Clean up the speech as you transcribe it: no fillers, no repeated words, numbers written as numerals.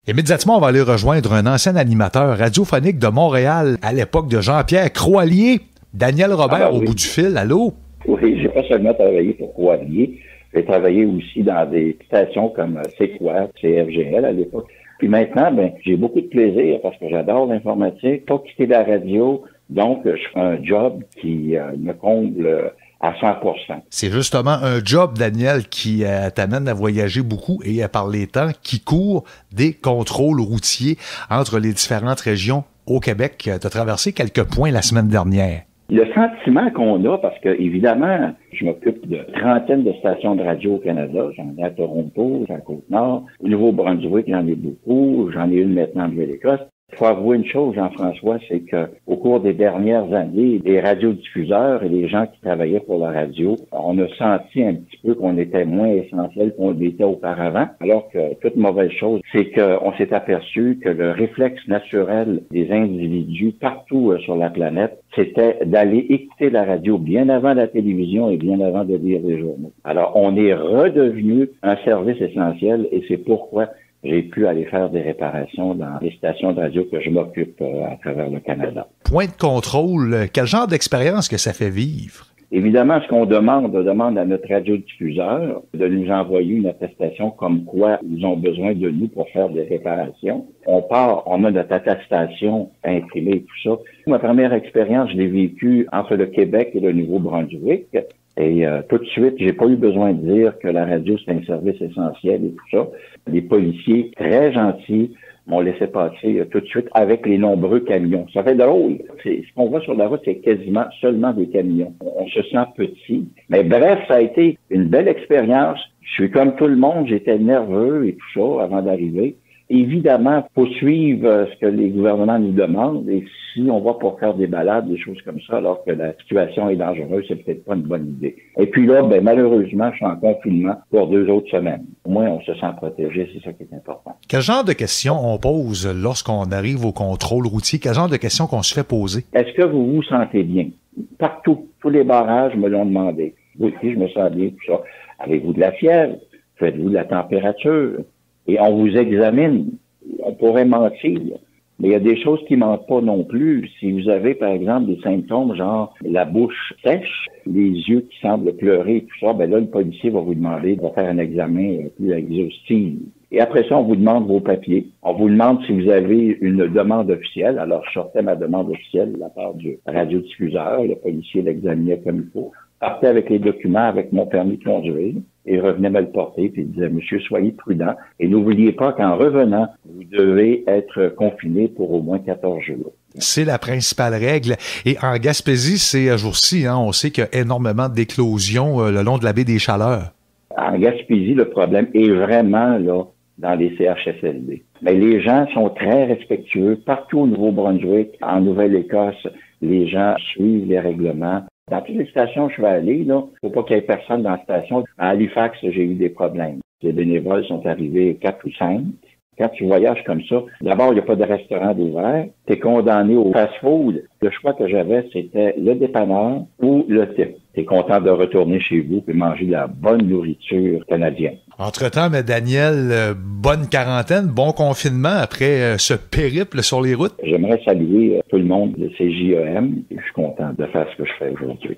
Immédiatement, on va aller rejoindre un ancien animateur radiophonique de Montréal à l'époque de Jean-Pierre Croallier, Daniel Robert, au bout du fil. Allô? Oui, j'ai pas seulement travaillé pour Croallier, j'ai travaillé aussi dans des stations comme C'est quoi, CFGL à l'époque. Puis maintenant, j'ai beaucoup de plaisir parce que j'adore l'informatique, pas quitter la radio, donc je fais un job qui me comble à 100%. C'est justement un job, Daniel, qui t'amène à voyager beaucoup et par les temps qui courent des contrôles routiers entre les différentes régions au Québec. Tu as traversé quelques points la semaine dernière. Le sentiment qu'on a, parce que évidemment, je m'occupe de trentaine de stations de radio au Canada. J'en ai à Toronto, à Côte-Nord, au Nouveau-Brunswick, j'en ai beaucoup. J'en ai une maintenant en Nouvelle-Écosse. Il faut avouer une chose, Jean-François, c'est que au cours des dernières années, les radiodiffuseurs et les gens qui travaillaient pour la radio, on a senti un petit peu qu'on était moins essentiel qu'on l'était auparavant, alors que toute mauvaise chose, c'est qu'on s'est aperçu que le réflexe naturel des individus partout sur la planète, c'était d'aller écouter la radio bien avant la télévision et bien avant de lire les journaux. Alors, on est redevenu un service essentiel et c'est pourquoi j'ai pu aller faire des réparations dans les stations de radio que je m'occupe à travers le Canada. Point de contrôle, quel genre d'expérience que ça fait vivre? Évidemment, ce qu'on demande à notre radiodiffuseur de nous envoyer une attestation comme quoi ils ont besoin de nous pour faire des réparations. On a notre attestation imprimée et tout ça. Ma première expérience, je l'ai vécue entre le Québec et le Nouveau-Brunswick. Et tout de suite, j'ai pas eu besoin de dire que la radio, c'est un service essentiel et tout ça. Les policiers, très gentils, m'ont laissé passer tout de suite avec les nombreux camions. Ça fait drôle. Ce qu'on voit sur la route, c'est quasiment seulement des camions. On se sent petit. Mais bref, ça a été une belle expérience. Je suis comme tout le monde, j'étais nerveux et tout ça avant d'arriver. Évidemment, faut suivre ce que les gouvernements nous demandent et si on va pour faire des balades, des choses comme ça, alors que la situation est dangereuse, c'est peut-être pas une bonne idée. Et puis là, malheureusement, je suis en confinement pour 2 autres semaines. Au moins, on se sent protégé, c'est ça qui est important. Quel genre de questions on pose lorsqu'on arrive au contrôle routier? Quel genre de questions qu'on se fait poser? Est-ce que vous vous sentez bien? Partout, tous les barrages me l'ont demandé. Oui, je me sens bien, tout ça. Avez-vous de la fièvre? Faites-vous de la température? Et on vous examine. On pourrait mentir, mais il y a des choses qui mentent pas non plus. Si vous avez, par exemple, des symptômes genre la bouche sèche, les yeux qui semblent pleurer et tout ça, là, le policier va vous demander de faire un examen plus exhaustif. Et après ça, on vous demande vos papiers. On vous demande si vous avez une demande officielle. Alors, je sortais ma demande officielle de la part du radiodiffuseur. Le policier l'examinait comme il faut. Partait avec les documents, avec mon permis de conduire, et revenait me le porter, puis il disait, monsieur, soyez prudent, et n'oubliez pas qu'en revenant, vous devez être confiné pour au moins 14 jours. C'est la principale règle. Et en Gaspésie, ces jours-ci, on sait qu'il y a énormément d'éclosions le long de la baie des Chaleurs. En Gaspésie, le problème est vraiment là dans les CHSLD. Mais les gens sont très respectueux. Partout au Nouveau-Brunswick, en Nouvelle-Écosse, les gens suivent les règlements. Dans toutes les stations où je vais aller, là, faut pas qu'il y ait personne dans la station. À Halifax, j'ai eu des problèmes. Les bénévoles sont arrivés 4 ou 5. Quand tu voyages comme ça, d'abord, il n'y a pas de restaurant d'ouvert. Tu es condamné au fast-food. Le choix que j'avais, c'était le dépanneur ou le type. Tu es content de retourner chez vous et manger de la bonne nourriture canadienne. Entre-temps, mais Daniel, bonne quarantaine, bon confinement après ce périple sur les routes. J'aimerais saluer tout le monde de CJEM. Je suis content de faire ce que je fais aujourd'hui.